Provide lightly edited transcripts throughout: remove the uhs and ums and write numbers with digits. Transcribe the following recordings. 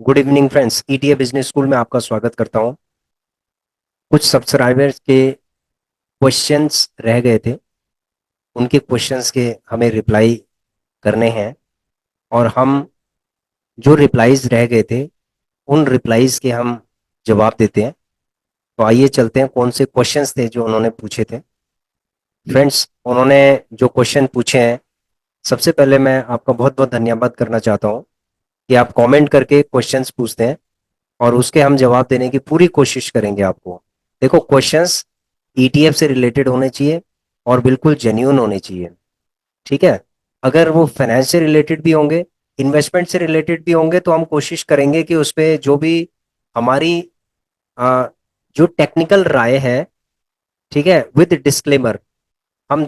Good evening friends, ETA business school में आपका स्वागत करता हूं। कुछ सब्सक्राइबर्स के क्वेश्चंस रह गए थे। उनके क्वेश्चंस के हमें रिप्लाई करने हैं और हम जो रिप्लाईज रह गए थे उन रिप्लाईज के हम जवाब देते हैं। तो आइए चलते हैं, कौन से क्वेश्चंस थे जो उन्होंने पूछे थे। फ्रेंड्स, उन्होंने जो क्वेश्चन पूछे हैं, सबसे पहले मैं आपका बहुत बहुत धन्यवाद करना चाहता हूं कि आप कमेंट करके क्वेश्चंस पूछते हैं और उसके हम जवाब देने की पूरी कोशिश करेंगे आपको। देखो, क्वेश्चंस ईटीएफ से रिलेटेड होने चाहिए और बिल्कुल जेन्यून होने चाहिए। ठीक है। अगर वो फाइनेंस से रिलेटेड भी होंगे, इन्वेस्टमेंट से रिलेटेड भी होंगे, तो हम कोशिश करेंगे कि उस पे जो भी हमारी आ, जो टेक्निकल राय है, ठीक है, विद डिस्क्लेमर, हम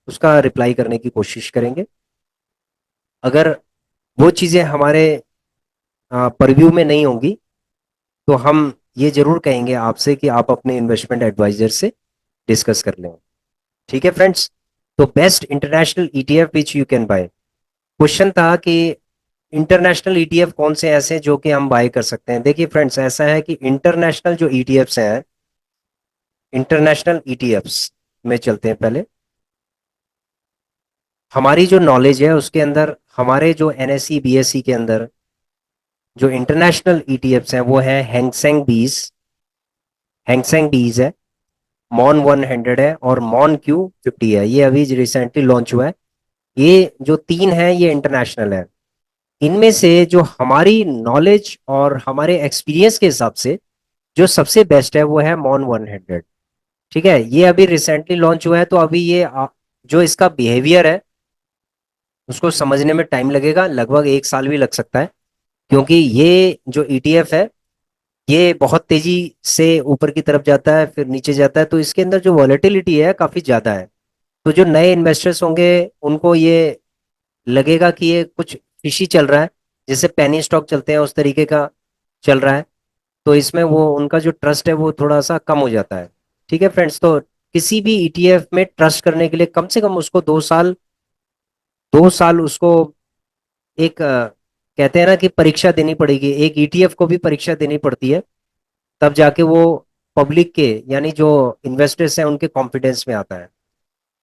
उसका रिप्लाई करने की कोशिश करेंगे। अगर वो चीजें हमारे परव्यू में नहीं होंगी तो हम ये जरूर कहेंगे आपसे कि आप अपने इन्वेस्टमेंट एडवाइजर से डिस्कस कर लें। ठीक है फ्रेंड्स। तो best international ETF which you can buy. Question था कि इंटरनेशनल ईटीएफ कौन से ऐसे हैं जो कि हम बाय कर सकते हैं। देखिए फ्रेंड्स, ऐसा है कि इंटरनेशनल जो ईटीएफ्स हैं, इंटरनेशनल ईटीएफ्स में चलते हैं पहले। हमारी जो नॉलेज है उसके अंदर, हमारे जो एनएसई बीएसई के अंदर जो इंटरनेशनल ईटीएफ्स हैं वो है हैंगसेंग बीस, हैंगसेंग बीस है, मॉन 100 है और मॉन क्यू 50 है। ये अभी रिसेंटली लॉन्च हुआ है। ये जो तीन है ये इंटरनेशनल है। इनमें से जो हमारी नॉलेज और हमारे एक्सपीरियंस के हिसाब से जो सबसे बेस्ट है वो है मॉन 100। ठीक है, ये अभी रिसेंटली लॉन्च हुआ है, तो अभी ये जो इसका बिहेवियर है उसको समझने में टाइम लगेगा, लगभग 1 साल भी लग सकता है। क्योंकि ये जो ईटीएफ है ये बहुत तेजी से ऊपर की तरफ जाता है, फिर नीचे जाता है, तो इसके अंदर जो वॉलेटिलिटी है काफी ज्यादा है। तो जो नए इन्वेस्टर्स होंगे उनको ये लगेगा कि ये कुछ फिशी चल रहा है, जैसे पेनी स्टॉक चलते हैं उस तरीके का चल रहा है। तो इसमें वो उनका जो ट्रस्ट है वो थोड़ा सा कम हो जाता है। ठीक है फ्रेंड्स, तो किसी भी ईटीएफ में ट्रस्ट करने के लिए कम से कम उसको 2 साल, 2 साल उसको एक कहते हैं ना कि परीक्षा देनी पड़ेगी। एक ईटीएफ को भी परीक्षा देनी पड़ती है, तब जाके वो पब्लिक के, यानी जो इन्वेस्टर्स हैं उनके कॉन्फिडेंस में आता है।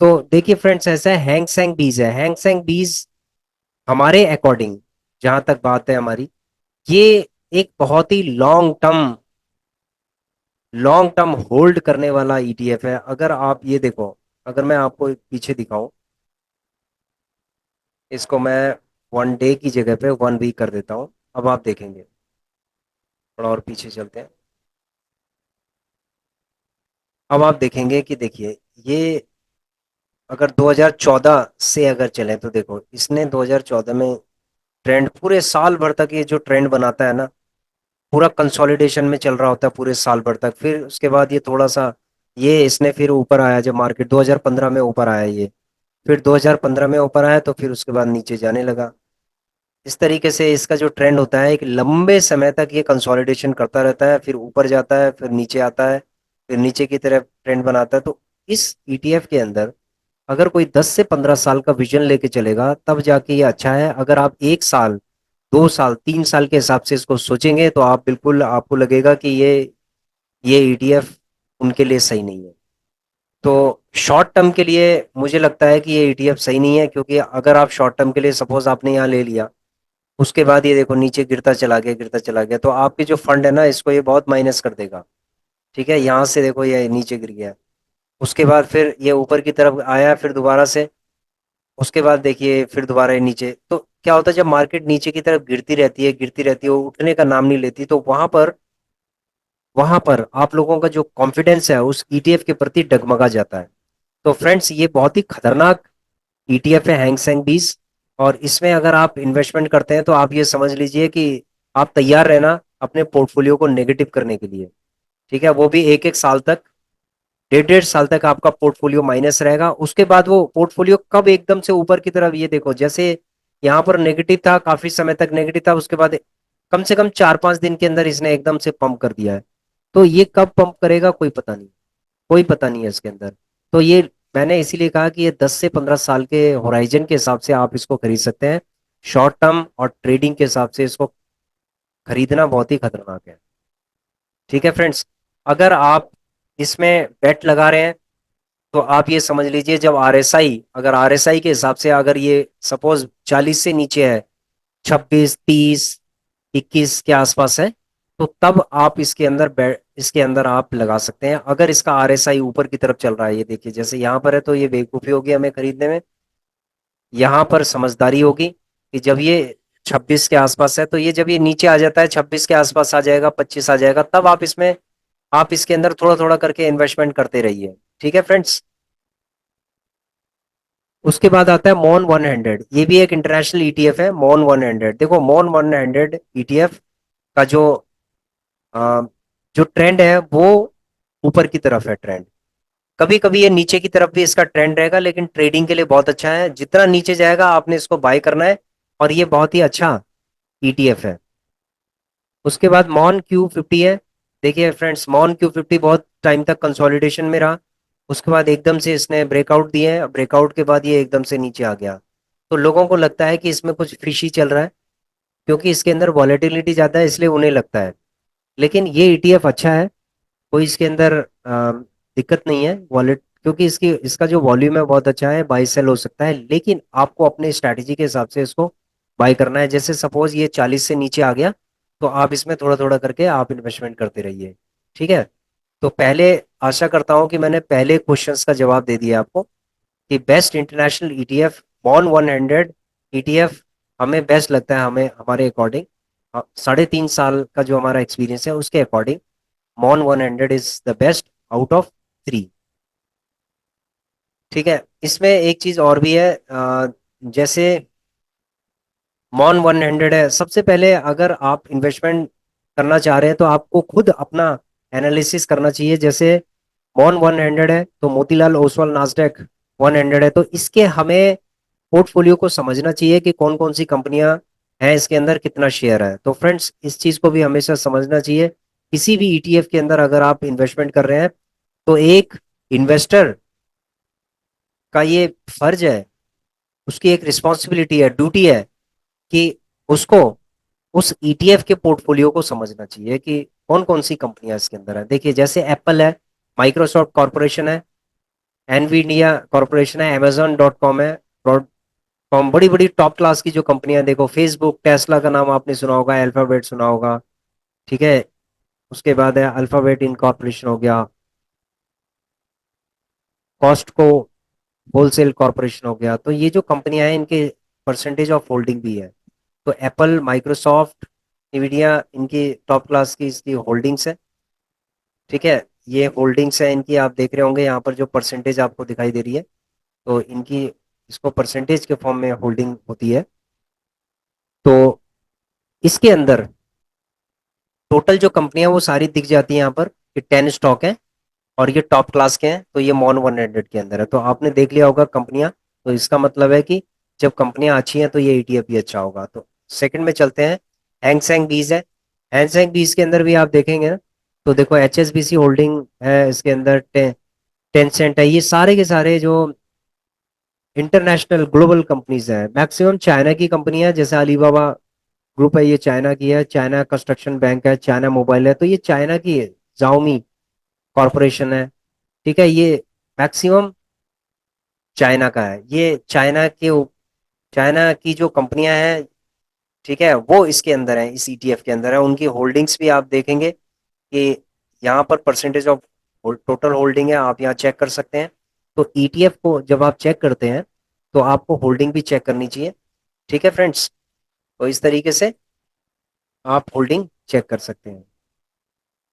तो देखिए फ्रेंड्स, ऐसा है, हैंग सेंग बीज है। हैंग सेंग बीज हमारे अकॉर्डिंग, जहां तक बात है हमारी, ये एक बहुत ही लॉन्ग टर्म होल्ड करने वाला ईटीएफ है। अगर आप ये देखो, अगर मैं आपको पीछे दिखाऊं, इसको मैं 1 डे की जगह पे 1 वीक कर देता हूं। अब आप देखेंगे, थोड़ा और पीछे चलते हैं। अब आप देखेंगे कि देखिए, ये अगर 2014 से अगर चले तो देखो, इसने 2014 में ट्रेंड, पूरे साल भर तक ये जो ट्रेंड बनाता है ना, पूरा कंसोलिडेशन में चल रहा होता है पूरे साल भर तक। फिर उसके बाद ये थोड़ा सा, ये इसने फिर ऊपर आया जब मार्केट 2015 में ऊपर आया ये, फिर 2015 में ऊपर आया तो फिर उसके बाद नीचे जाने लगा। इस तरीके से इसका जो ट्रेंड होता है, एक लंबे समय तक ये कंसोलिडेशन करता रहता है, फिर ऊपर जाता है, फिर नीचे आता है, फिर नीचे की तरफ ट्रेंड बनाता है। तो इस ईटीएफ के अंदर अगर कोई 10 से 15 साल का विजन लेके चलेगा तब जाके ये अच्छा है। अगर आप 1 साल, 2 साल, 3 साल के हिसाब से इसको सोचेंगे तो आप बिल्कुल, आपको लगेगा कि ये ईटीएफ उनके लिए सही नहीं है। तो शॉर्ट टर्म के लिए मुझे लगता है कि ये ईटीएफ सही नहीं है, क्योंकि अगर आप शॉर्ट टर्म के लिए सपोज आपने यहाँ ले लिया, उसके बाद ये देखो नीचे गिरता चला गया, गिरता चला गया, तो आपके जो फंड है ना इसको ये बहुत माइनस कर देगा। ठीक है, यहाँ से देखो ये नीचे गिर गया, उसके बाद फिर ये ऊपर की तरफ आया, फिर दोबारा से, उसके बाद देखिए फिर दोबारा ये नीचे। तो क्या होता है, जब मार्केट नीचे की तरफ गिरती रहती है, गिरती रहती है, वो उठने का नाम नहीं लेती, तो वहां पर आप लोगों का जो कॉन्फिडेंस है उस ईटीएफ के प्रति डगमगा जाता है। तो फ्रेंड्स, ये बहुत ही खतरनाक ईटीएफ है हैंग सेंग बीस। और इसमें अगर आप इन्वेस्टमेंट करते हैं तो आप ये समझ लीजिए कि आप तैयार रहना अपने पोर्टफोलियो को नेगेटिव करने के लिए। ठीक है, वो भी 1 1 साल तक, 1.5 1.5 साल तक आपका पोर्टफोलियो माइनस रहेगा। उसके बाद वो पोर्टफोलियो कब एकदम से ऊपर की तरफ, ये देखो जैसे यहाँ पर नेगेटिव था, काफी समय तक नेगेटिव था, उसके बाद कम से कम 4 5 दिन के अंदर इसने एकदम से पंप कर दिया है। तो ये कब पंप करेगा कोई पता नहीं, कोई पता नहीं है इसके अंदर। तो ये मैंने इसीलिए कहा कि ये 10 से 15 साल के होराइजन के हिसाब से आप इसको खरीद सकते हैं। शॉर्ट टर्म और ट्रेडिंग के हिसाब से इसको खरीदना बहुत ही खतरनाक है। ठीक है फ्रेंड्स, अगर आप इसमें बेट लगा रहे हैं तो आप ये समझ लीजिए, जब आरएसआई, अगर आरएसआई के हिसाब से अगर ये सपोज 40 से नीचे है, 26, 30, 21 के आसपास है, तो तब आप इसके अंदर आप लगा सकते हैं। अगर इसका आरएसआई ऊपर की तरफ चल रहा है, ये देखिए जैसे यहाँ पर है, तो ये बेवकूफी होगी हमें खरीदने में। यहाँ पर समझदारी होगी कि जब ये 26 के आसपास है, तो ये जब ये नीचे आ जाता है, 26 के आसपास आ जाएगा, 25 आ जाएगा, तब आप इसके अंदर थोड़ा थोड़ा करके इन्वेस्टमेंट करते रहिए। ठीक है फ्रेंड्स। उसके बाद आता है मॉन 100, ये भी एक इंटरनेशनल ईटीएफ है। मॉन 100, देखो मॉन 100 ईटीएफ का अ, जो ट्रेंड है वो ऊपर की तरफ है ट्रेंड। कभी कभी ये नीचे की तरफ भी इसका ट्रेंड रहेगा, लेकिन ट्रेडिंग के लिए बहुत अच्छा है। जितना नीचे जाएगा आपने इसको बाय करना है, और ये बहुत ही अच्छा ईटीएफ है। उसके बाद मॉन Q50 है। देखिए फ्रेंड्स, मॉन Q50 बहुत टाइम तक कंसोलिडेशन में रहा, उसके बाद एकदम से इसने ब्रेकआउट दिए हैं, ब्रेकआउट के बाद ये एकदम से नीचे आ गया। तो लोगों को लगता है कि इसमें कुछ फिशी चल रहा है, क्योंकि इसके अंदर वॉलेटिलिटी ज़्यादा है, इसलिए उन्हें लगता है। लेकिन ये ईटीएफ अच्छा है, कोई इसके अंदर दिक्कत नहीं है वॉलेट, क्योंकि इसकी इसका जो वॉल्यूम है बहुत अच्छा है, बाई सेल हो सकता है। लेकिन आपको अपने स्ट्रैटेजी के हिसाब से इसको बाय करना है। जैसे सपोज ये 40 से नीचे आ गया, तो आप इसमें थोड़ा थोड़ा करके आप इन्वेस्टमेंट करते रहिए। ठीक है। तो पहले, आशा करता हूं कि मैंने पहले क्वेश्चंस का जवाब दे दिया आपको, कि बेस्ट इंटरनेशनल ईटीएफ बॉन 100 ईटीएफ हमें बेस्ट लगता है, हमें हमारे अकॉर्डिंग, 3.5 साल का जो हमारा एक्सपीरियंस है उसके अकॉर्डिंग मॉन 100 is the best out of 3। ठीक है। इसमें एक चीज और भी है, जैसे मॉन 100 है, सबसे पहले अगर आप इन्वेस्टमेंट करना चाह रहे हैं तो आपको खुद अपना एनालिसिस करना चाहिए। जैसे मॉन 100 है, तो मोतीलाल ओसवाल नास्डैक 100 है, तो इसके हमें पोर्टफोलियो को समझना चाहिए कि कौन कौन सी कंपनियां हैं इसके अंदर, कितना शेयर है। तो फ्रेंड्स, इस चीज को भी हमेशा समझना चाहिए। किसी भी ईटीएफ के अंदर अगर आप इन्वेस्टमेंट कर रहे हैं, तो एक इन्वेस्टर का ये फर्ज है, उसकी एक रिस्पॉन्सिबिलिटी है, ड्यूटी है, कि उसको उस ईटीएफ के पोर्टफोलियो को समझना चाहिए कि कौन कौन सी कंपनियां इसके अंदर है। देखिए जैसे एप्पल है, माइक्रोसॉफ्ट कॉर्पोरेशन है, एनवीडिया कॉर्पोरेशन है, amazon.com है, ब्रॉडकॉम, बड़ी बड़ी टॉप क्लास की जो कंपनियां, देखो फेसबुक, टेस्ला का नाम आपने सुना होगा, अल्फाबेट सुना होगा। ठीक है। उसके बाद है अल्फाबेट इनकॉर्पोरेशन हो गया, कॉस्टको होलसेल कॉर्पोरेशन हो गया। तो ये जो कंपनियां हैं, इनके परसेंटेज ऑफ होल्डिंग भी है। तो एप्पल, माइक्रोसॉफ्ट, NVIDIA, इनकी टॉप क्लास की इसकी होल्डिंग्स है। ठीक है। ये होल्डिंग्स है इनकी, आप देख रहे होंगे यहाँ पर जो परसेंटेज आपको दिखाई दे रही है, तो इनकी, इसको परसेंटेज के फॉर्म में होल्डिंग होती है। तो इसके अंदर टोटल जो कंपनियां वो सारी दिख जाती है यहाँ पर, कि 10 स्टॉक है, और ये टॉप क्लास के हैं, तो ये मॉन 100 के अंदर है। तो आपने देख लिया होगा कंपनियां, तो इसका मतलब है कि जब कंपनियां अच्छी हैं तो ये ईटीएफ भी अच्छा होगा। तो सेकंड में चलते हैं, हैंग बीज है। हैंग बीज के अंदर भी आप देखेंगे ना, तो देखो HSBC होल्डिंग है इसके अंदर, टेंसेंट है, ये सारे के सारे जो इंटरनेशनल ग्लोबल कंपनीज हैं, मैक्सिमम चाइना की कंपनी है। जैसे अलीबाबा ग्रुप है, ये चाइना की है, चाइना कंस्ट्रक्शन बैंक है, चाइना मोबाइल है, तो ये चाइना की है। जाओमी कॉरपोरेशन है। ठीक है। ये मैक्सिमम चाइना का है, ये चाइना की जो कंपनियां हैं, ठीक है, वो इसके अंदर है, इस ईटीएफ के अंदर है। उनकी होल्डिंग्स भी आप देखेंगे कि यहाँ पर परसेंटेज ऑफ टोटल होल्डिंग है, आप यहाँ चेक कर सकते हैं। तो ईटीएफ को जब आप चेक करते हैं, तो आपको होल्डिंग भी चेक करनी चाहिए। ठीक है फ्रेंड्स। तो इस तरीके से आप होल्डिंग चेक कर सकते हैं।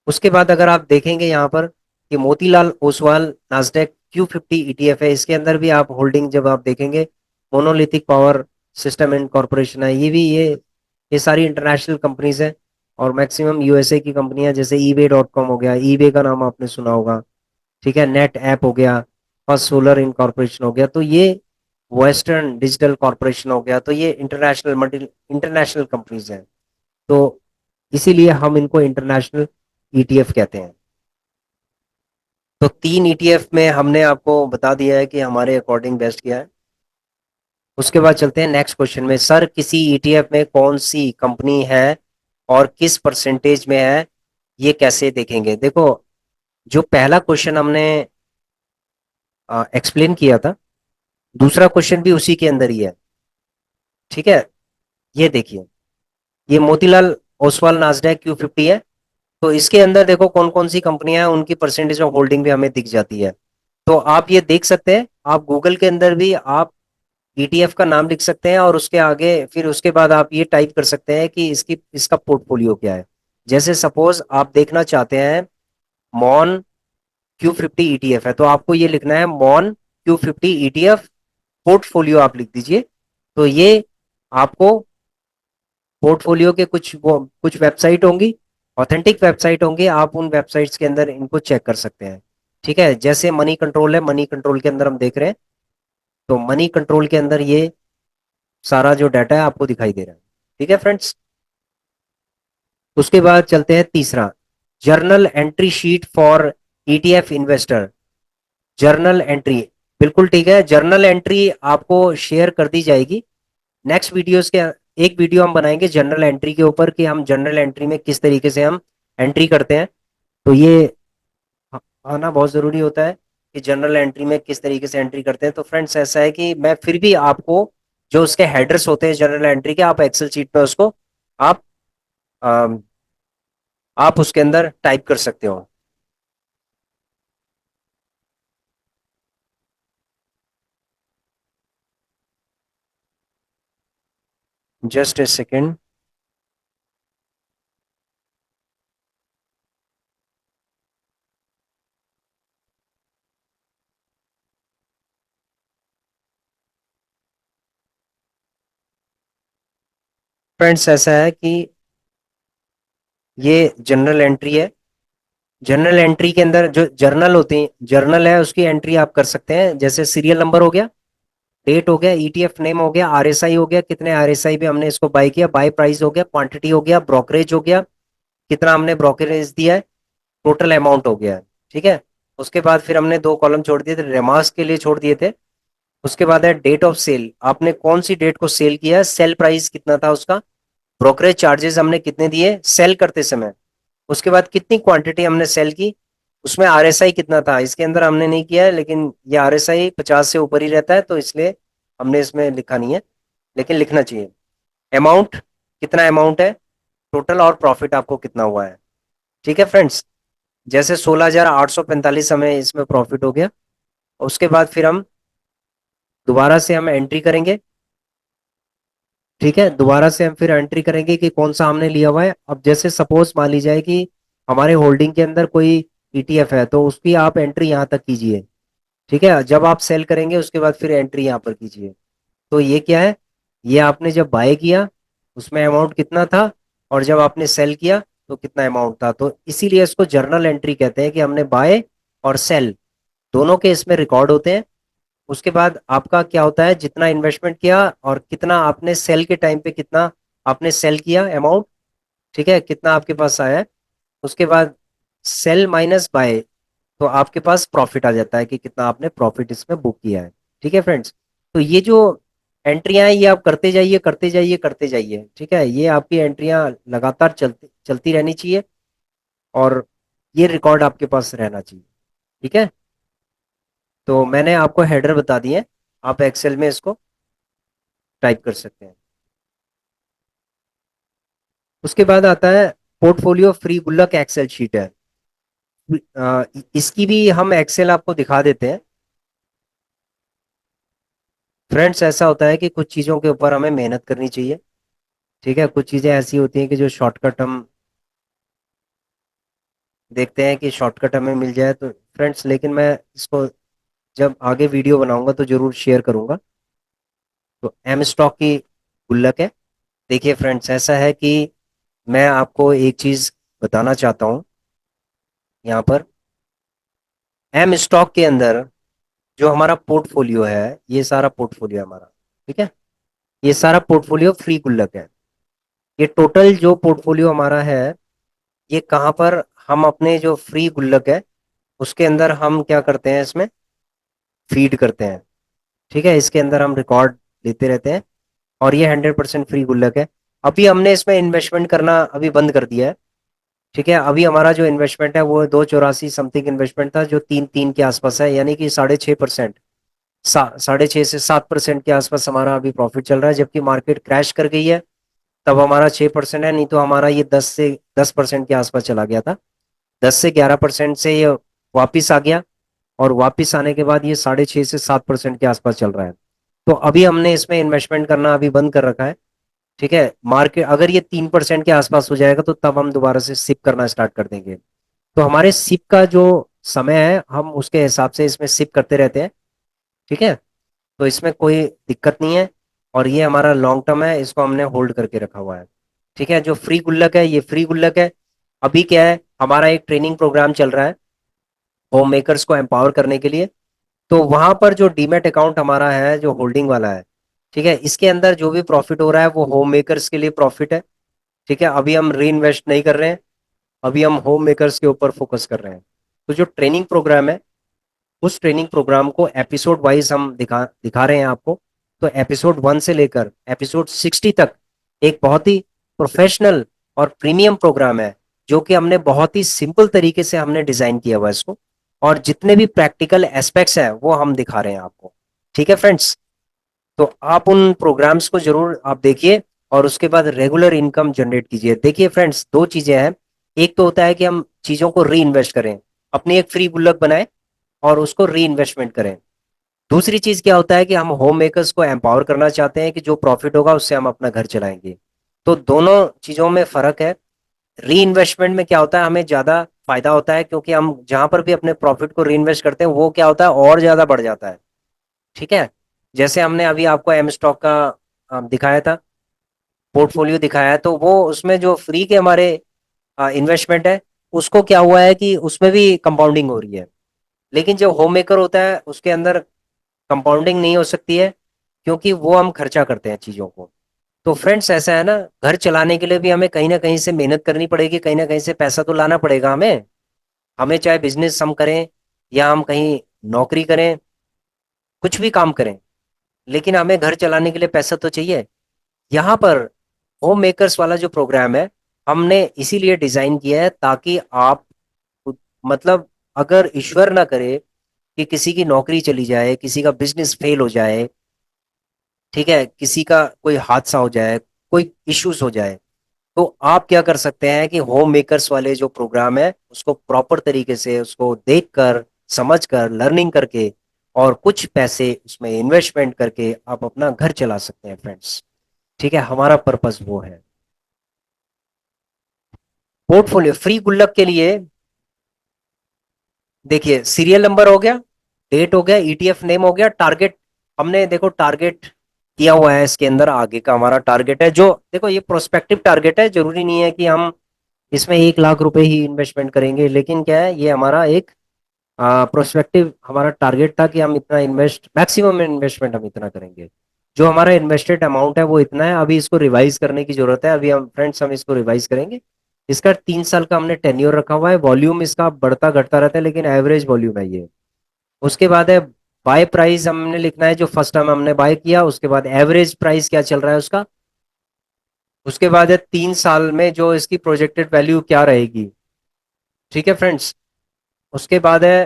उसके बाद अगर आप देखेंगे यहाँ पर कि Motilal Oswal Nasdaq Q50 ETF है, इसके अंदर भी आप होल्डिंग जब आप देखेंगे, monolithic power system and corporation है, ये भी ये सारी इंटरनेशनल कंपनीज हैं, और मैक्सिमम यूएसए की कंपनियां, जैसे eBay.com हो गया, ईबे का नाम आपने सुना होगा। ठीक है। नेट ऐप हो गया, फर्स्ट सोलर इनकॉर्पोरेशन हो गया, तो ये वेस्टर्न डिजिटल कॉर्पोरेशन हो गया, तो ये इंटरनेशनल मल्टी इंटरनेशनल कंपनीज हैं। तो इसीलिए हम इनको इंटरनेशनल ईटीएफ कहते हैं। तो 3 ईटीएफ में हमने आपको बता दिया है कि हमारे अकॉर्डिंग बेस्ट क्या है। उसके बाद चलते हैं नेक्स्ट क्वेश्चन में, सर किसी ईटीएफ में कौन सी कंपनी है और किस परसेंटेज में है, ये कैसे देखेंगे? देखो, जो पहला क्वेश्चन हमने एक्सप्लेन किया था, दूसरा क्वेश्चन भी उसी के अंदर ही है। ठीक है, ये देखिए, ये मोतीलाल ओसवाल नास्डैक Q50 है। तो इसके अंदर देखो कौन कौन सी कंपनियां हैं, उनकी परसेंटेज ऑफ होल्डिंग भी हमें दिख जाती है। तो आप ये देख सकते हैं, आप गूगल के अंदर भी आप ETF का नाम लिख सकते हैं, और उसके आगे फिर उसके बाद आप ये टाइप कर सकते हैं कि इसका पोर्टफोलियो क्या है। जैसे सपोज आप देखना चाहते हैं मॉन Q50 ETF है, तो आपको ये लिखना है मॉन Q50 ETF पोर्टफोलियो, आप लिख दीजिए। तो ये आपको पोर्टफोलियो के कुछ वेबसाइट होंगी, ऑथेंटिक वेबसाइट होंगी, आप उन वेबसाइट्स के अंदर इनको चेक कर सकते हैं। ठीक है, जैसे मनी कंट्रोल है, मनी कंट्रोल के अंदर हम देख रहे हैं, तो मनी कंट्रोल के अंदर ये सारा जो डाटा है आपको दिखाई दे रहा है। ठीक है फ्रेंड्स, उसके बाद चलते हैं तीसरा, journal entry sheet for ETF investor. Journal entry, बिल्कुल ठीक है, जर्नल एंट्री आपको शेयर कर दी जाएगी नेक्स्ट वीडियोस के। एक वीडियो हम बनाएंगे जनरल एंट्री के ऊपर, कि हम जनरल एंट्री में किस तरीके से हम एंट्री करते हैं। तो ये आना बहुत जरूरी होता है कि जनरल एंट्री में किस तरीके से एंट्री करते हैं। तो फ्रेंड्स ऐसा है कि मैं फिर भी आपको, जो उसके हेडर्स होते हैं जनरल एंट्री के, आप एक्सेल शीट पे उसको आप अम, आप उसके अंदर टाइप कर सकते हो। Just a second. फ्रेंड्स ऐसा है कि ये जनरल एंट्री है। जनरल एंट्री के अंदर जो जर्नल होती है, जर्नल है, उसकी एंट्री आप कर सकते हैं, जैसे सीरियल नंबर हो गया, डेट हो गया, ETF नेम हो गया, RSI हो गया, कितने RSI पे हमने इसको बाय किया, बाय प्राइस हो गया, क्वांटिटी हो गया, ब्रोकरेज हो गया, कितना हमने ब्रोकरेज दिया है, टोटल अमाउंट हो गया है। ठीक है, उसके बाद फिर हमने दो कॉलम छोड़ दिए थे, रेमार्क्स के लिए छोड़ दिए थे। उसके बाद है डेट ऑफ सेल, आपने कौन सी डेट को सेल किया है, सेल प्राइस कितना था उसका, ब्रोकरेज चार्जेस हमने कितने दिए सेल करते समय, उसके बाद कितनी क्वांटिटी हमने सेल की, उसमें RSI कितना था, इसके अंदर हमने नहीं किया है, लेकिन ये RSI 50 से ऊपर ही रहता है, तो इसलिए हमने इसमें लिखा नहीं है, लेकिन लिखना चाहिए। अमाउंट, कितना अमाउंट है टोटल, और प्रॉफिट आपको कितना हुआ है। ठीक है फ्रेंड्स, जैसे 16,845 हमें इसमें प्रॉफिट हो गया। उसके बाद फिर हम दोबारा से हम एंट्री करेंगे। ठीक है, दोबारा से हम फिर एंट्री करेंगे कि कौन सा हमने लिया हुआ है। अब जैसे सपोज मान लीजिए कि हमारे होल्डिंग के अंदर कोई ETF है, तो उसकी आप एंट्री यहाँ तक कीजिए। ठीक है, जब आप सेल करेंगे उसके बाद फिर एंट्री यहाँ पर कीजिए। तो ये क्या है, ये आपने जब बाय किया उसमें अमाउंट कितना था, और जब आपने सेल किया तो कितना अमाउंट था। तो इसीलिए इसको जर्नल एंट्री कहते हैं, कि हमने बाय और सेल दोनों के इसमें रिकॉर्ड होते हैं। उसके बाद आपका क्या होता है, जितना इन्वेस्टमेंट किया और कितना आपने सेल के टाइम पे कितना आपने सेल किया अमाउंट, ठीक है, कितना आपके पास आया है। उसके बाद सेल माइनस बाय, तो आपके पास प्रॉफिट आ जाता है कि कितना आपने प्रॉफिट इसमें बुक किया है। ठीक है फ्रेंड्स, तो ये जो एंट्रियां हैं ये आप करते जाइए करते जाइए करते जाइए। ठीक है, ये आपकी एंट्रियां लगातार चलती चलती रहनी चाहिए, और ये रिकॉर्ड आपके पास रहना चाहिए। ठीक है, तो मैंने आपको हेडर बता दिए, आप एक्सेल में इसको टाइप कर सकते हैं। उसके बाद आता है पोर्टफोलियो फ्री गुल्लक एक्सेल शीट है। इसकी भी हम एक्सेल आपको दिखा देते हैं। फ्रेंड्स ऐसा होता है कि कुछ चीज़ों के ऊपर हमें मेहनत करनी चाहिए। ठीक है, कुछ चीज़ें ऐसी होती हैं कि जो शॉर्टकट हम देखते हैं कि शॉर्टकट हमें मिल जाए, तो फ्रेंड्स लेकिन मैं इसको जब आगे वीडियो बनाऊंगा तो जरूर शेयर करूंगा। तो एम स्टॉक की गुल्लक है। देखिए फ्रेंड्स ऐसा है कि मैं आपको एक चीज़ बताना चाहता हूँ यहाँ पर, एम स्टॉक के अंदर जो हमारा पोर्टफोलियो है, ये सारा पोर्टफोलियो है हमारा। ठीक है, ये सारा पोर्टफोलियो फ्री गुल्लक है। ये टोटल जो पोर्टफोलियो हमारा है, ये कहाँ पर हम अपने जो फ्री गुल्लक है उसके अंदर हम क्या करते हैं, इसमें फीड करते हैं। ठीक है, इसके अंदर हम रिकॉर्ड लेते रहते हैं, और ये 100% फ्री गुल्लक है। अभी हमने इसमें इन्वेस्टमेंट करना अभी बंद कर दिया है। ठीक है, अभी हमारा जो इन्वेस्टमेंट है वो 284 समथिंग इन्वेस्टमेंट था, जो 3-3 के आसपास है, यानी कि 6.5%, 6.5 से 7% के आसपास हमारा अभी प्रॉफिट चल रहा है, जबकि मार्केट क्रैश कर गई है। तब हमारा 6% है, नहीं तो हमारा ये 10% के आसपास चला गया था। 10 से 11% से ये वापिस आ गया, और वापिस आने के बाद ये 6.5 से 7% के आसपास चल रहा है। तो अभी हमने इसमें इन्वेस्टमेंट करना अभी बंद कर रखा है। ठीक है, मार्केट अगर ये 3% के आसपास हो जाएगा तो तब हम दोबारा से सिप करना स्टार्ट कर देंगे। तो हमारे सिप का जो समय है, हम उसके हिसाब से इसमें सिप करते रहते हैं। ठीक है, तो इसमें कोई दिक्कत नहीं है। और ये हमारा लॉन्ग टर्म है, इसको हमने होल्ड करके रखा हुआ है। ठीक है, जो फ्री गुल्लक है ये फ्री गुल्लक है। अभी क्या है, हमारा एक ट्रेनिंग प्रोग्राम चल रहा है होम मेकर्स को एम्पावर करने के लिए। तो वहां पर जो डीमेट अकाउंट हमारा है जो होल्डिंग वाला है, ठीक है, इसके अंदर जो भी प्रॉफिट हो रहा है वो होम मेकर्स के लिए प्रॉफिट है। ठीक है, अभी हम री इन्वेस्ट नहीं कर रहे हैं, अभी हम होम मेकर्स के ऊपर फोकस कर रहे हैं। तो जो ट्रेनिंग प्रोग्राम है, उस ट्रेनिंग प्रोग्राम को एपिसोड वाइज हम दिखा दिखा रहे हैं आपको। तो एपिसोड 1 से लेकर एपिसोड 60 तक एक बहुत ही प्रोफेशनल और प्रीमियम प्रोग्राम है, जो कि हमने बहुत ही सिंपल तरीके से हमने डिजाइन किया हुआ है इसको। और जितने भी प्रैक्टिकल एस्पेक्ट्स हैं वो हम दिखा रहे हैं आपको। ठीक है फ्रेंड्स, तो आप उन प्रोग्राम्स को जरूर आप देखिए, और उसके बाद रेगुलर इनकम जनरेट कीजिए। देखिए फ्रेंड्स, दो चीजें हैं। एक तो होता है कि हम चीजों को री इन्वेस्ट करें, अपनी एक फ्री गुल्लक बनाए और उसको री इन्वेस्टमेंट करें। दूसरी चीज क्या होता है कि हम होम मेकर्स को एम्पावर करना चाहते हैं कि जो प्रॉफिट होगा उससे हम अपना घर चलाएंगे। तो दोनों चीजों में फर्क है। री इन्वेस्टमेंट में क्या होता है, हमें ज्यादा फायदा होता है, क्योंकि हम जहां पर भी अपने प्रॉफिट को री इन्वेस्ट करते हैं वो क्या होता है, और ज्यादा बढ़ जाता है। ठीक है, जैसे हमने अभी आपको एम स्टॉक का दिखाया था, पोर्टफोलियो दिखाया है, तो वो उसमें जो फ्री के हमारे इन्वेस्टमेंट है, उसको क्या हुआ है कि उसमें भी कंपाउंडिंग हो रही है। लेकिन जो होम मेकर होता है उसके अंदर कंपाउंडिंग नहीं हो सकती है, क्योंकि वो हम खर्चा करते हैं चीजों को। तो फ्रेंड्स ऐसा है ना, घर चलाने के लिए भी हमें कहीं ना कहीं से मेहनत करनी पड़ेगी, कहीं ना कहीं से पैसा तो लाना पड़ेगा हमें। हमें चाहे बिजनेस हम करें या हम कहीं नौकरी करें, कुछ भी काम करें, लेकिन हमें घर चलाने के लिए पैसा तो चाहिए। यहाँ पर होम मेकर्स वाला जो प्रोग्राम है, हमने इसीलिए डिजाइन किया है ताकि आप, मतलब, अगर ईश्वर ना करे कि किसी की नौकरी चली जाए, किसी का बिजनेस फेल हो जाए, ठीक है, किसी का कोई हादसा हो जाए, कोई इश्यूज हो जाए, तो आप क्या कर सकते हैं कि होम मेकर्स वाले जो प्रोग्राम है उसको प्रॉपर तरीके से उसको देखकर, समझकर, लर्निंग करके, और कुछ पैसे उसमें इन्वेस्टमेंट करके आप अपना घर चला सकते हैं फ्रेंड्स। ठीक है, हमारा पर्पस वो है। पोर्टफोलियो फ्री गुल्लक के लिए देखिए, सीरियल नंबर हो गया, डेट हो गया, ईटीएफ नेम हो गया, टारगेट। हमने देखो टारगेट किया हुआ है, इसके अंदर आगे का हमारा टारगेट है, जो देखो ये प्रोस्पेक्टिव टारगेट है, जरूरी नहीं है कि हम इसमें 1 लाख रुपए ही इन्वेस्टमेंट करेंगे, लेकिन क्या है, ये हमारा एक प्रोस्पेक्टिव हमारा टारगेट था कि हम इतना इन्वेस्ट, मैक्सिमम इन्वेस्टमेंट हम इतना करेंगे। जो हमारा इन्वेस्टेड अमाउंट है वो इतना है, अभी इसको रिवाइज करने की जरूरत है, अभी हम फ्रेंड्स हम इसको रिवाइज करेंगे। इसका 3 साल का हमने टेन्योर रखा हुआ है, वॉल्यूम इसका बढ़ता घटता रहता है, लेकिन एवरेज वॉल्यूम है ये। उसके बाद है बाय प्राइस, हमने लिखना है जो फर्स्ट टाइम हमने बाय किया, उसके बाद एवरेज प्राइस क्या चल रहा है उसका, उसके बाद है 3 साल में जो इसकी प्रोजेक्टेड वैल्यू क्या रहेगी। ठीक है फ्रेंड्स, उसके बाद है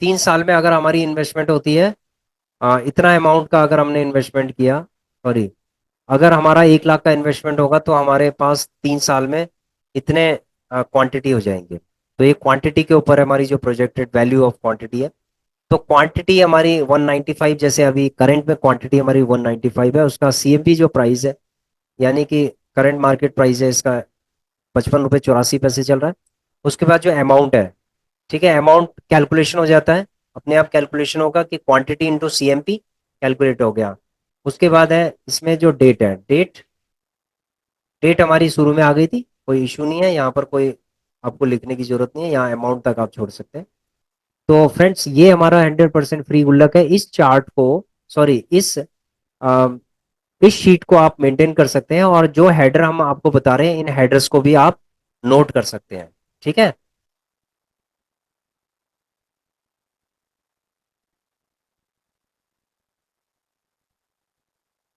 3 साल में अगर हमारी इन्वेस्टमेंट होती है, इतना अमाउंट का अगर हमने इन्वेस्टमेंट किया, सॉरी, अगर हमारा 1 लाख का इन्वेस्टमेंट होगा तो हमारे पास 3 साल में इतने क्वांटिटी हो जाएंगे। तो ये क्वांटिटी के ऊपर हमारी जो प्रोजेक्टेड वैल्यू ऑफ क्वांटिटी है। तो क्वांटिटी हमारी 195, जैसे अभी करंट में क्वांटिटी हमारी 195 है, उसका सीएमपी जो प्राइस है, यानी कि करंट मार्केट प्राइस है इसका 55 रुपये 84 पैसे चल रहा है। उसके बाद जो अमाउंट है, ठीक है, अमाउंट कैलकुलेशन हो जाता है, अपने आप कैलकुलेशन होगा कि क्वांटिटी इंटू सीएमपी कैलकुलेट हो गया। उसके बाद है इसमें जो डेट है, डेट डेट हमारी शुरू में आ गई थी, कोई इशू नहीं है यहाँ पर, कोई आपको लिखने की जरूरत नहीं है, यहाँ अमाउंट तक आप छोड़ सकते हैं। तो फ्रेंड्स ये हमारा 100% फ्री गुल्लक है। इस चार्ट को, सॉरी, अ, इस शीट को आप मेंटेन कर सकते हैं, और जो हेडर हम आपको बता रहे हैं इन हेडर्स को भी आप नोट कर सकते हैं। ठीक है,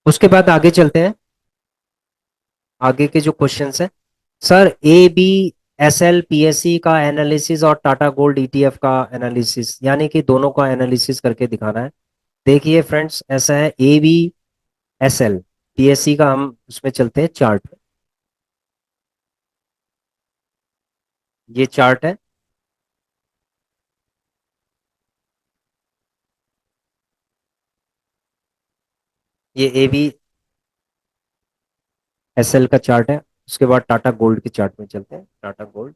उसके बाद आगे चलते हैं। आगे के जो क्वेश्चंस है sir, A B S L P S C का एनालिसिस और टाटा गोल्ड ईटीएफ का एनालिसिस, यानी कि दोनों का एनालिसिस करके दिखाना है। देखिए फ्रेंड्स, ऐसा है A B S L P S C का, हम उसमें चलते हैं चार्ट। ये चार्ट है, ये ए बी एस एल का चार्ट है। उसके बाद टाटा गोल्ड के चार्ट में चलते हैं। टाटा गोल्ड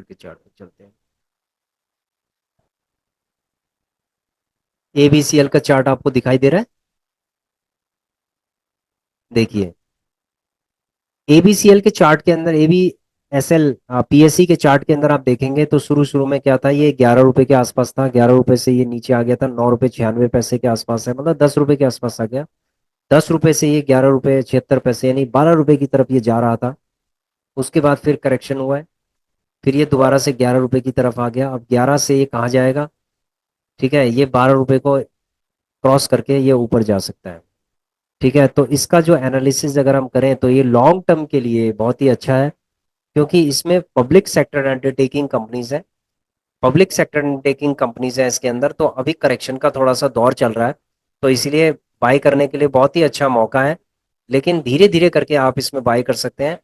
के चार्ट में चलते हैं। एबीसीएल का चार्ट आपको दिखाई दे रहा है? देखिए, एबीसीएल के चार्ट के अंदर, एबी एस एल पीएससी के चार्ट के अंदर आप देखेंगे तो शुरू शुरू में क्या था, ये 11 रुपए के आसपास था। 11 रुपए से ये नीचे आ गया था 9 रुपए 96 पैसे के आसपास है, मतलब 10 रुपए के आसपास आ गया। 10 रुपए से ये 11 रुपए 76 पैसे, यानी 12 रुपए की तरफ ये जा रहा था। उसके बाद फिर करेक्शन हुआ है, फिर ये दोबारा से 11 रुपए की तरफ आ गया। अब 11 से ये कहाँ जाएगा? ठीक है, ये 12 रुपए को क्रॉस करके ये ऊपर जा सकता है। ठीक है, तो इसका जो एनालिसिस अगर हम करें तो ये लॉन्ग टर्म के लिए बहुत ही अच्छा है, क्योंकि इसमें पब्लिक सेक्टर अंडरटेकिंग कंपनीज है। पब्लिक सेक्टर अंडरटेकिंग कंपनीज है इसके अंदर, तो अभी करेक्शन का थोड़ा सा दौर चल रहा है, तो इसलिए बाई करने के लिए बहुत ही अच्छा मौका है। लेकिन धीरे धीरे करके आप इसमें बाई कर सकते हैं।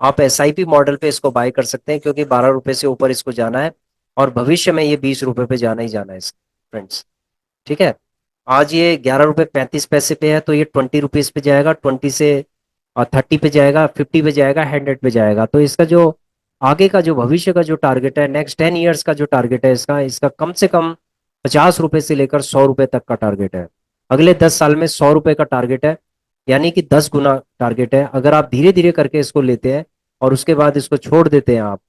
आप एसआईपी मॉडल पे इसको बाई कर सकते हैं, क्योंकि 12 रुपए से ऊपर इसको जाना है, और भविष्य में ये 20 रुपए पे जाना ही जाना है फ्रेंड्स। ठीक है, आज ये 11 रुपए 35 पैसे पे है, तो ये 20 रुपीज पे जाएगा, 20 से और 30 पे जाएगा, 50 पे जाएगा, 100 पे जाएगा। तो इसका जो आगे का जो भविष्य का जो टारगेट है, नेक्स्ट 10 ईयर्स का जो टारगेट है इसका इसका कम से कम 50 रुपए से लेकर 100 रुपए तक का टारगेट है। अगले 10 साल में 100 रुपए का टारगेट है, यानी कि 10 गुना टारगेट है। अगर आप धीरे धीरे करके इसको लेते हैं और उसके बाद इसको छोड़ देते हैं आप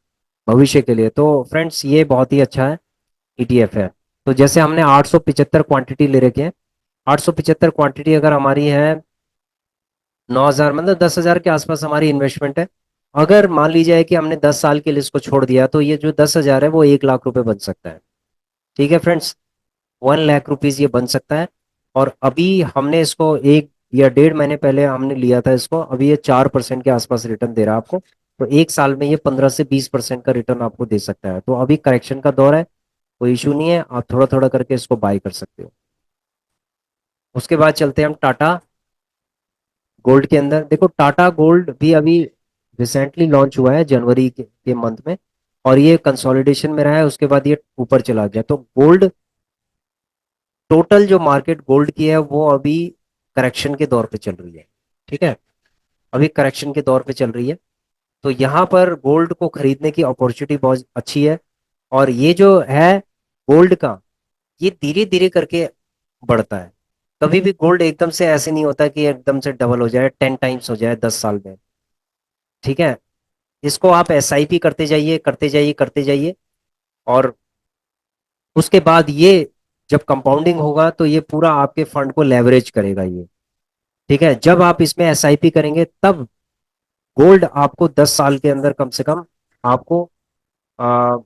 भविष्य के लिए, तो फ्रेंड्स ये बहुत ही अच्छा है, ईटीएफ है। तो जैसे हमने 875 क्वांटिटी ले रखी है, 875 क्वांटिटी अगर हमारी है 9,000, मतलब 10,000 के आसपास हमारी इन्वेस्टमेंट है। अगर मान लीजिए कि हमने 10 साल के लिए इसको छोड़ दिया, तो ये जो 10,000 है वो 1 लाख रुपए बन सकता है। ठीक है फ्रेंड्स, 1 लाख रुपीज ये बन सकता है। और अभी हमने इसको 1 या 1.5 महीने पहले हमने लिया था इसको, अभी ये 4% के आसपास रिटर्न दे रहा है आपको। तो एक साल में ये 15 से 20% का रिटर्न आपको दे सकता है। तो अभी करेक्शन का दौर है, कोई इशू नहीं है, आप थोड़ा थोड़ा करके इसको बाई कर सकते हो। उसके बाद चलते हैं हम टाटा गोल्ड के अंदर। देखो, टाटा गोल्ड भी अभी रिसेंटली लॉन्च हुआ है जनवरी के मंथ में, और ये कंसोलिडेशन में रहा है, उसके बाद ये ऊपर चला गया। तो गोल्ड, टोटल जो मार्केट गोल्ड की है वो अभी करेक्शन के दौर पे चल रही है। ठीक है, अभी करेक्शन के दौर पे चल रही है। तो यहाँ पर गोल्ड को खरीदने की अपॉर्चुनिटी बहुत अच्छी है। और ये जो है गोल्ड का, ये धीरे धीरे करके बढ़ता है। कभी भी गोल्ड एकदम से ऐसे नहीं होता कि एकदम से डबल हो जाए, 10 टाइम्स हो जाए 10 साल में। ठीक है, इसको आप एसआईपी करते जाइए करते जाइए करते जाइए, और उसके बाद ये जब कंपाउंडिंग होगा तो ये पूरा आपके फंड को लेवरेज करेगा ये। ठीक है, जब आप इसमें एसआईपी करेंगे तब गोल्ड आपको 10 साल के अंदर कम से कम आपको आ,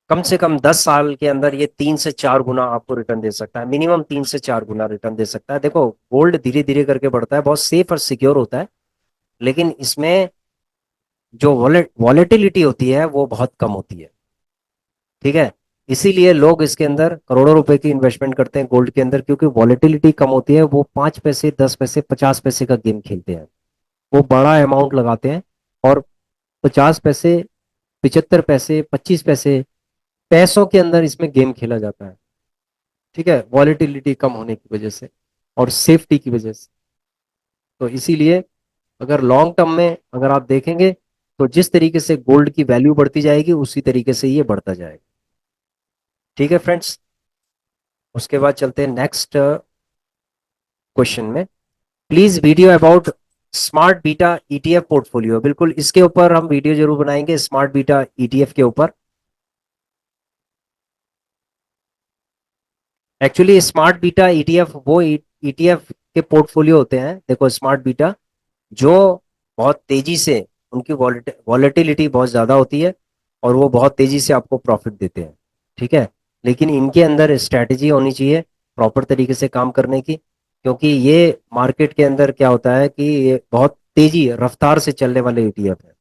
कम से कम 10 साल के अंदर ये 3 से 4 गुना आपको रिटर्न दे सकता है, मिनिमम 3 से 4 गुना रिटर्न दे सकता है। देखो, गोल्ड धीरे धीरे करके बढ़ता है, बहुत सेफ और सिक्योर होता है, लेकिन इसमें जो वॉलेटिलिटी होती है वो बहुत कम होती है। ठीक है, इसीलिए लोग इसके अंदर करोड़ों रुपए की इन्वेस्टमेंट करते हैं गोल्ड के अंदर, क्योंकि वॉलेटिलिटी कम होती है। वो 5 पैसे 10 पैसे 50 पैसे का गेम खेलते हैं, वो बड़ा अमाउंट लगाते हैं, और 50 पैसे 75 पैसे 25 पैसे पैसों के अंदर इसमें गेम खेला जाता है। ठीक है, वॉलेटिलिटी कम होने की वजह से और सेफ्टी की वजह से। तो इसीलिए अगर लॉन्ग टर्म में अगर आप देखेंगे, तो जिस तरीके से गोल्ड की वैल्यू बढ़ती जाएगी उसी तरीके से ये बढ़ता जाएगा। ठीक है फ्रेंड्स, उसके बाद चलते हैं नेक्स्ट क्वेश्चन में। Please video about smart beta ETF portfolio. बिल्कुल, इसके ऊपर हम वीडियो जरूर बनाएंगे, स्मार्ट बीटा ईटीएफ के ऊपर। एक्चुअली स्मार्ट बीटा ईटीएफ वो ईटीएफ के पोर्टफोलियो होते हैं, देखो स्मार्ट बीटा, जो बहुत तेजी से, उनकी वॉलेटिलिटी बहुत ज्यादा होती है, और वो बहुत तेजी से आपको प्रॉफिट देते हैं। ठीक है, लेकिन इनके अंदर स्ट्रैटेजी होनी चाहिए प्रॉपर तरीके से काम करने की। क्योंकि ये मार्केट के अंदर क्या होता है कि ये बहुत तेजी रफ्तार से चलने वाले ईटीएफ है।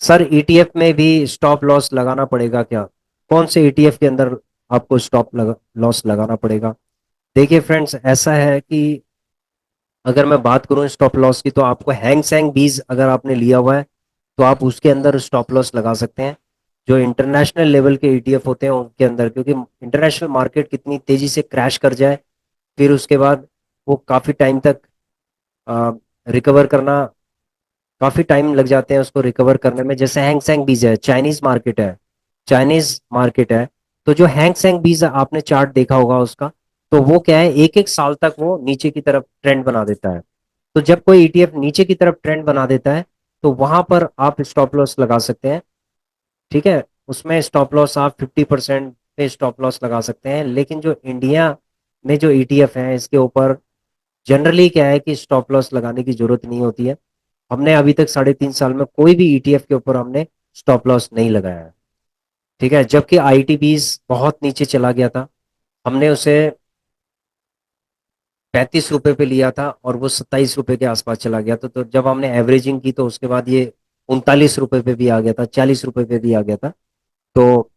सर ईटीएफ में भी स्टॉप लॉस लगाना पड़ेगा क्या? कौन से ईटीएफ के अंदर आपको लॉस लगाना पड़ेगा? देखिए फ्रेंड्स, ऐसा है कि अगर मैं बात करूं स्टॉप लॉस की, तो आपको हैंग सेंग बीज अगर आपने लिया हुआ है तो आप उसके अंदर स्टॉप लॉस लगा सकते हैं। जो इंटरनेशनल लेवल के ईटीएफ होते हैं उनके अंदर, क्योंकि इंटरनेशनल मार्केट कितनी तेजी से क्रैश कर जाए, फिर उसके बाद वो काफी टाइम तक रिकवर करना, काफी टाइम लग जाते हैं उसको रिकवर करने में। जैसे हैंग सेंग बीज है, चाइनीज मार्केट है, चाइनीज मार्केट है। तो जो हैंग सेंग बीज आपने चार्ट देखा होगा उसका, तो वो क्या है, एक एक साल तक वो नीचे की तरफ ट्रेंड बना देता है। तो जब कोई ईटीएफ नीचे की तरफ ट्रेंड बना देता है, तो वहां पर आप स्टॉप लॉस लगा सकते हैं। ठीक है, उसमें स्टॉप लॉस आप 50% पे स्टॉप लॉस लगा सकते हैं। लेकिन जो इंडिया में जो ईटीएफ है इसके ऊपर जनरली क्या है कि स्टॉप लॉस लगाने की जरूरत नहीं होती है। हमने अभी तक 3.5 साल में कोई भी ईटीएफ के ऊपर हमने स्टॉप लॉस नहीं लगाया है। ठीक है, जबकि आईटीबीज बहुत नीचे चला गया था, हमने उसे 35 रुपए पे लिया था और वो 27 रुपए के आसपास चला गया था। तो जब हमने एवरेजिंग की तो उसके बाद ये 39 रुपए पे भी आ गया था, 40 रुपए पे भी आ गया था। तो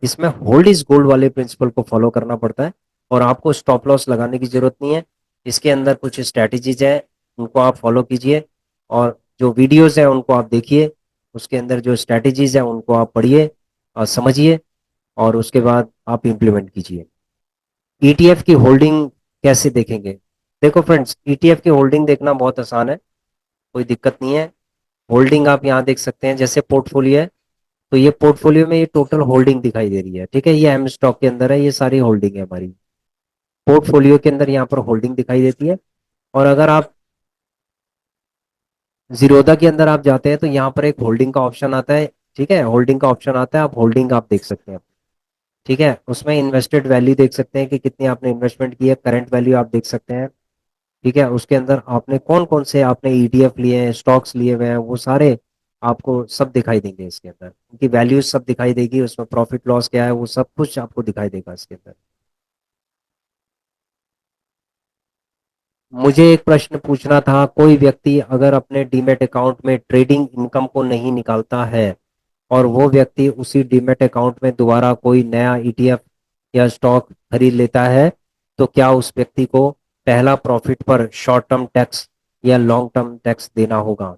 इसमें होल्ड इज गोल्ड वाले प्रिंसिपल को फॉलो करना पड़ता है और आपको स्टॉप लॉस लगाने की जरूरत नहीं है। इसके अंदर कुछ स्ट्रैटेजीज है, उनको आप फॉलो कीजिए, और जो वीडियोस है उनको आप देखिए, उसके अंदर जो स्ट्रैटेजीज है उनको आप पढ़िए और समझिए, और उसके बाद आप इम्प्लीमेंट कीजिए। ईटीएफ की होल्डिंग कैसे देखेंगे? देखो फ्रेंड्स, ईटीएफ की होल्डिंग देखना बहुत आसान है, कोई दिक्कत नहीं है। होल्डिंग आप यहाँ देख सकते हैं, जैसे पोर्टफोलियो है, तो ये पोर्टफोलियो में ये टोटल होल्डिंग दिखाई दे रही है। ठीक है, ये एम स्टॉक के अंदर है, ये सारी होल्डिंग है हमारी। पोर्टफोलियो के अंदर यहाँ पर होल्डिंग दिखाई देती है। और अगर आप जीरोधा के अंदर आप जाते हैं तो यहाँ पर एक होल्डिंग का ऑप्शन आता है। ठीक है, होल्डिंग का ऑप्शन आता है, आप होल्डिंग आप देख सकते हैं। ठीक है, उसमें इन्वेस्टेड वैल्यू देख सकते हैं कि कितनी आपने इन्वेस्टमेंट की है, करंट वैल्यू आप देख सकते हैं। ठीक है, उसके अंदर आपने कौन कौन से आपने ईटीएफ लिए हैं, स्टॉक्स लिए हुए हैं, वो सारे आपको सब दिखाई देंगे इसके अंदर, उनकी वैल्यूज सब दिखाई देगी, उसमें प्रॉफिट लॉस क्या है वो सब कुछ आपको दिखाई देगा इसके अंदर। मुझे एक प्रश्न पूछना था, कोई व्यक्ति अगर अपने डीमैट अकाउंट में ट्रेडिंग इनकम को नहीं निकालता है और वो व्यक्ति उसी डीमैट अकाउंट में दोबारा कोई नया ईटीएफ या स्टॉक खरीद लेता है, तो क्या उस व्यक्ति को पहला प्रॉफिट पर शॉर्ट टर्म टैक्स या लॉन्ग टर्म टैक्स देना होगा?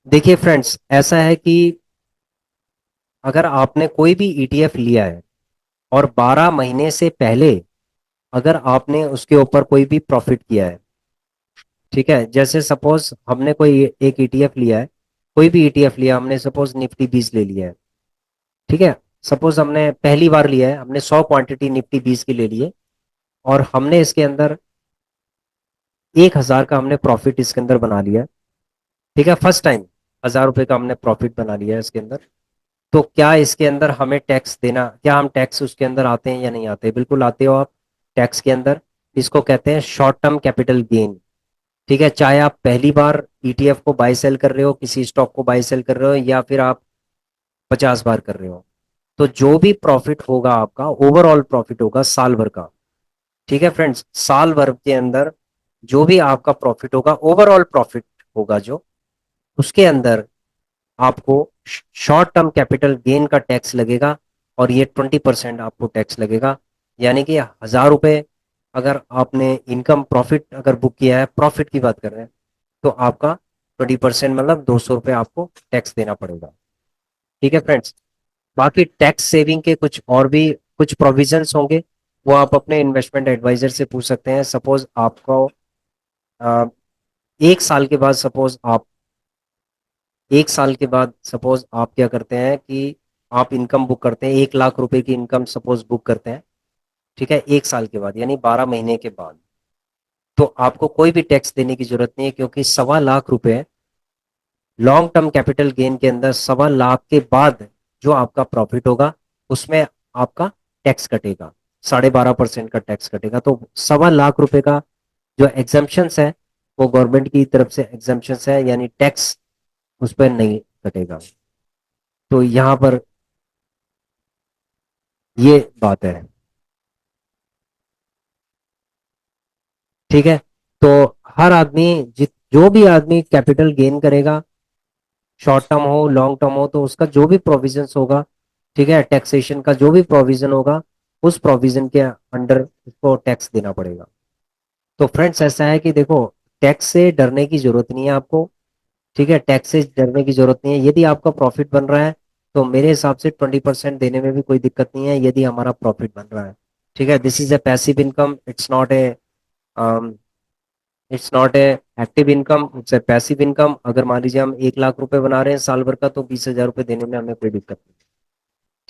देखिए फ्रेंड्स, ऐसा है कि अगर आपने कोई भी ईटीएफ लिया है और 12 महीने से पहले अगर आपने उसके ऊपर कोई भी प्रॉफिट किया है, ठीक है, जैसे सपोज हमने कोई एक ईटीएफ लिया है, कोई भी ईटीएफ लिया हमने, सपोज निफ्टी 20 ले लिया है। ठीक है, सपोज हमने पहली बार लिया है, हमने 100 क्वांटिटी निफ्टी 20 की ले ली है, और हमने इसके अंदर 1,000 का हमने प्रॉफिट इसके अंदर बना लिया। ठीक है, फर्स्ट टाइम 1,000 रुपए का हमने प्रॉफिट बना लिया है इसके अंदर। तो क्या इसके अंदर हमें टैक्स देना, क्या हम टैक्स उसके अंदर आते हैं या नहीं आते? बिल्कुल आते हो आप टैक्स के अंदर। इसको कहते हैं शॉर्ट टर्म कैपिटल गेन। ठीक है, चाहे आप पहली बार ईटीएफ को बाय सेल कर रहे हो, किसी स्टॉक को बाय सेल कर रहे हो, या फिर आप 50 बार कर रहे हो, तो जो भी प्रॉफिट होगा आपका ओवरऑल प्रॉफिट होगा साल भर का। ठीक है फ्रेंड्स, साल भर के अंदर जो भी आपका प्रॉफिट होगा, ओवरऑल प्रॉफिट होगा जो, उसके अंदर आपको शॉर्ट टर्म कैपिटल गेन का टैक्स लगेगा, और ये 20% आपको टैक्स लगेगा। यानी कि 1,000 रुपए अगर आपने इनकम प्रॉफिट अगर बुक किया है, प्रॉफिट की बात कर रहे हैं, तो आपका 20% मतलब 200 रुपये आपको टैक्स देना पड़ेगा। ठीक है फ्रेंड्स, बाकी टैक्स सेविंग के कुछ और भी कुछ प्रोविजंस होंगे, वो आप अपने इन्वेस्टमेंट एडवाइजर से पूछ सकते हैं। सपोज आपको अ, एक साल के बाद सपोज आप एक साल के बाद सपोज आप क्या करते हैं कि आप इनकम बुक करते हैं, 1 लाख रुपए की इनकम सपोज बुक करते हैं। ठीक है, एक साल के बाद यानी 12 महीने के बाद, तो आपको कोई भी टैक्स देने की जरूरत नहीं है, क्योंकि 1,25,000 रुपए लॉन्ग टर्म कैपिटल गेन के अंदर 1,25,000 के बाद जो आपका प्रॉफिट होगा उसमें आपका टैक्स कटेगा, 12.5% का टैक्स कटेगा। तो 1,25,000 रुपए का जो एग्जाम्पशन है वो गवर्नमेंट की तरफ से एग्जाम्पशन है, यानी टैक्स उस पर नहीं कटेगा। तो यहाँ पर ये बात है। ठीक है। तो हर आदमी, जो भी आदमी कैपिटल गेन करेगा, शॉर्ट टर्म हो लॉन्ग टर्म हो, तो उसका जो भी प्रोविजंस होगा, ठीक है, टैक्सेशन का जो भी प्रोविजन होगा, उस प्रोविजन के अंडर उसको टैक्स देना पड़ेगा। तो फ्रेंड्स ऐसा है कि देखो, टैक्स से डरने की जरूरत नहीं है आपको। ठीक है, टैक्स से डरने की जरूरत नहीं है। यदि आपका प्रॉफिट बन रहा है तो मेरे हिसाब से 20% देने में भी कोई दिक्कत नहीं है, यदि हमारा प्रॉफिट बन रहा है। ठीक है, this is a passive income, it's not a active income, it's a passive income. अगर मान लीजिए हम 1 लाख रुपए बना रहे हैं साल भर का, तो 20,000 रुपये देने में हमें कोई दिक्कत नहीं।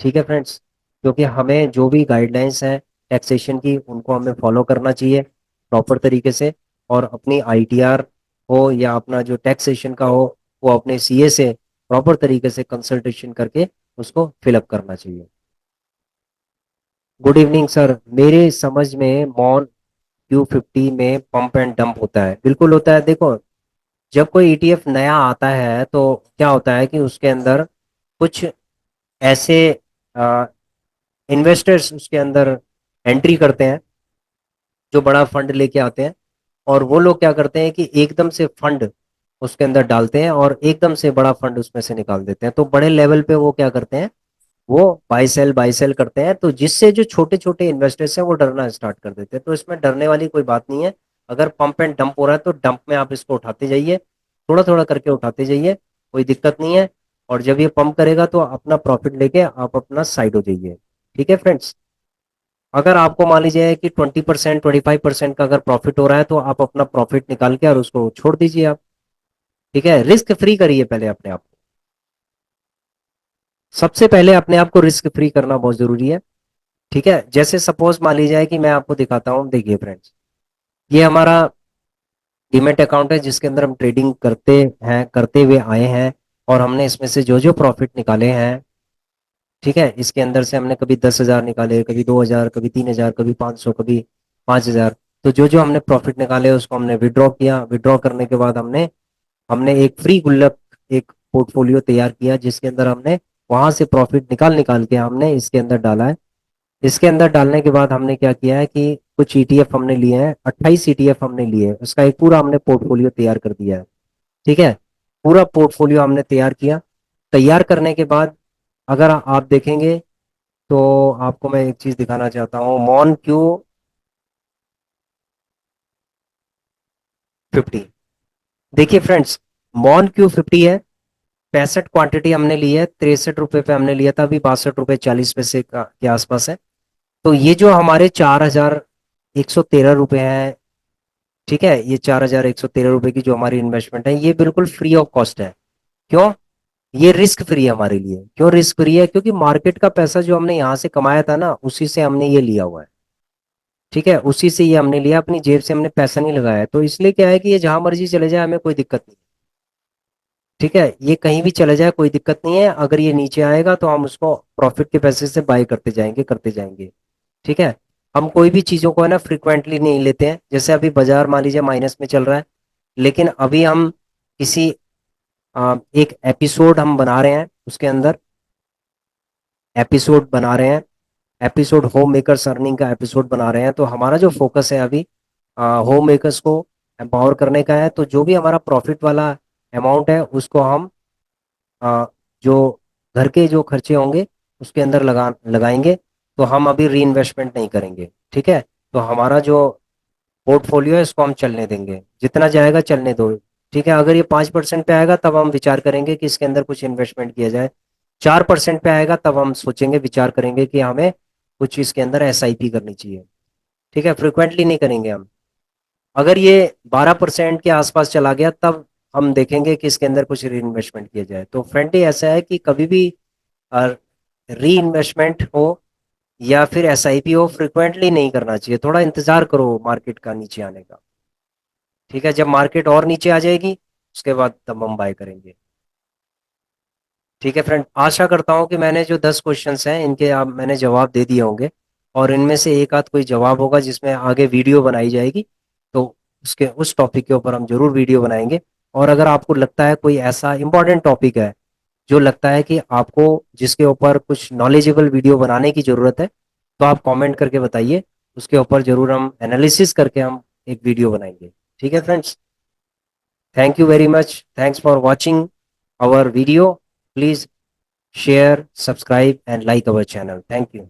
ठीक है फ्रेंड्स, क्योंकि हमें जो भी गाइडलाइंस है टैक्सेशन की, उनको हमें फॉलो करना चाहिए प्रॉपर तरीके से। और अपनी आईटीआर हो या अपना जो टैक्सेशन का हो, वो अपने सीए से प्रॉपर तरीके से कंसल्टेशन करके उसको फिलअप करना चाहिए। गुड इवनिंग सर, मेरे समझ में मॉन Q50 में पंप एंड डंप होता है? बिल्कुल होता है। देखो, जब कोई ईटीएफ नया आता है तो क्या होता है कि उसके अंदर कुछ ऐसे इन्वेस्टर्स उसके अंदर एंट्री करते हैं, जो बड़ा फंड लेके आते हैं। और वो लोग क्या करते हैं कि एकदम से फंड उसके अंदर डालते हैं और एकदम से बड़ा फंड उसमें से निकाल देते हैं। तो बड़े लेवल पे वो क्या करते हैं, वो बाई सेल करते हैं, तो जिससे जो छोटे छोटे इन्वेस्टर्स हैं वो डरना स्टार्ट कर देते हैं। तो इसमें डरने वाली कोई बात नहीं है। अगर पंप एंड डंप हो रहा है तो डंप में आप इसको उठाते जाइए, थोड़ा थोड़ा करके उठाते जाइए, कोई दिक्कत नहीं है। और जब ये पंप करेगा तो अपना प्रॉफिट लेके आप अपना साइड हो जाइए। ठीक है फ्रेंड्स, अगर आपको मान लीजिए कि 20% 25% का अगर प्रॉफिट हो रहा है, तो आप अपना प्रॉफिट निकाल के और उसको छोड़ दीजिए आप। ठीक है, रिस्क फ्री करिए पहले अपने आप को। सबसे पहले अपने आप को रिस्क फ्री करना बहुत जरूरी है। ठीक है, जैसे सपोज मान लीजिए कि मैं आपको दिखाता हूँ, देखिए फ्रेंड्स, ये हमारा डीमेट अकाउंट है जिसके अंदर हम ट्रेडिंग करते हुए आए हैं। और हमने इसमें से जो जो प्रॉफिट निकाले हैं, ठीक है, इसके अंदर से हमने कभी 10,000 निकाले, कभी 2,000, कभी 3,000, कभी 500, कभी 5,000। तो जो जो हमने प्रॉफिट निकाले उसको हमने विड्रॉ किया। विड्रॉ करने के बाद हमने हमने एक फ्री गुल्लक, एक पोर्टफोलियो तैयार किया, जिसके अंदर हमने वहां से प्रॉफिट निकाल निकाल के हमने इसके अंदर डाला है। इसके अंदर डालने के बाद हमने क्या किया है कि कुछ ईटीएफ हमने लिए हैं, 28 ईटीएफ हमने लिए हैं, उसका एक पूरा हमने पोर्टफोलियो तैयार कर दिया है। ठीक है, पूरा पोर्टफोलियो हमने तैयार किया। तैयार करने के बाद अगर आप देखेंगे तो आपको मैं एक चीज दिखाना चाहता हूँ, Mon Q50। देखिए फ्रेंड्स, Mon Q50 है, 65 क्वांटिटी हमने ली है, 63 रुपए पे हमने लिया था, अभी 62 रुपए 40 पैसे के आसपास है। तो ये जो हमारे 4,113 रुपए हैं, ठीक है, ये 4,113 रुपए की जो हमारी इन्वेस्टमेंट है, ये बिल्कुल फ्री ऑफ कॉस्ट है। क्यों? ये रिस्क फ्री है हमारे लिए। क्यों रिस्क फ्री है? क्योंकि मार्केट का पैसा जो हमने यहाँ से कमाया था ना, उसी से हमने ये लिया हुआ है। ठीक है, उसी से ये हमने लिया, अपनी जेब से हमने पैसा नहीं लगाया है। तो इसलिए क्या है कि ये जहां मर्जी चले जाए, हमें कोई दिक्कत नहीं। ठीक है, ये कहीं भी चले जाए कोई दिक्कत नहीं है। अगर ये नीचे आएगा तो हम उसको प्रॉफिट के पैसे से बाय करते जाएंगे, करते जाएंगे। ठीक है, हम कोई भी चीजों को है ना फ्रिक्वेंटली नहीं लेते हैं। जैसे अभी बाजार मान लीजिए माइनस में चल रहा है, लेकिन अभी हम किसी एक एपिसोड हम बना रहे हैं, उसके अंदर एपिसोड बना रहे हैं, एपिसोड होम मेकर्स अर्निंग का एपिसोड बना रहे हैं। तो हमारा जो फोकस है अभी होम मेकर्स को एम्पावर करने का है। तो जो भी हमारा प्रॉफिट वाला अमाउंट है उसको हम अ, जो घर के जो खर्चे होंगे उसके अंदर लगाएंगे। तो हम अभी री इन्वेस्टमेंट नहीं करेंगे। ठीक है, तो हमारा जो पोर्टफोलियो है इसको हम चलने देंगे, जितना जाएगा चलने दो। ठीक है, अगर ये 5% पे आएगा तब हम विचार करेंगे कि इसके अंदर कुछ इन्वेस्टमेंट किया जाए। 4% पे आएगा तब हम सोचेंगे, विचार करेंगे कि हमें कुछ इसके अंदर एसआईपी करनी चाहिए। ठीक है, फ्रिक्वेंटली नहीं करेंगे हम। अगर ये 12% के आसपास चला गया तब हम देखेंगे कि इसके अंदर कुछ री इन्वेस्टमेंट किया जाए। तो फ्रेंडली ऐसा है कि कभी भी री इन्वेस्टमेंट हो या फिर एसआईपी हो, फ्रिक्वेंटली नहीं करना चाहिए। थोड़ा इंतजार करो मार्केट का नीचे आने का। ठीक है, जब मार्केट और नीचे आ जाएगी उसके बाद तब हम बाय करेंगे। ठीक है फ्रेंड, आशा करता हूँ कि मैंने जो 10 क्वेश्चंस हैं इनके आप मैंने जवाब दे दिए होंगे। और इनमें से एक आध कोई जवाब होगा जिसमें आगे वीडियो बनाई जाएगी, तो उसके उस टॉपिक के ऊपर हम जरूर वीडियो बनाएंगे। और अगर आपको लगता है कोई ऐसा इंपॉर्टेंट टॉपिक है जो लगता है कि आपको जिसके ऊपर कुछ नॉलेजेबल वीडियो बनाने की जरूरत है, तो आप कमेंट करके बताइए। उसके ऊपर जरूर हम एनालिसिस करके हम एक वीडियो बनाएंगे। ठीक है friends, thank you very much, thanks for watching our video. Please share, subscribe and like our channel. Thank you.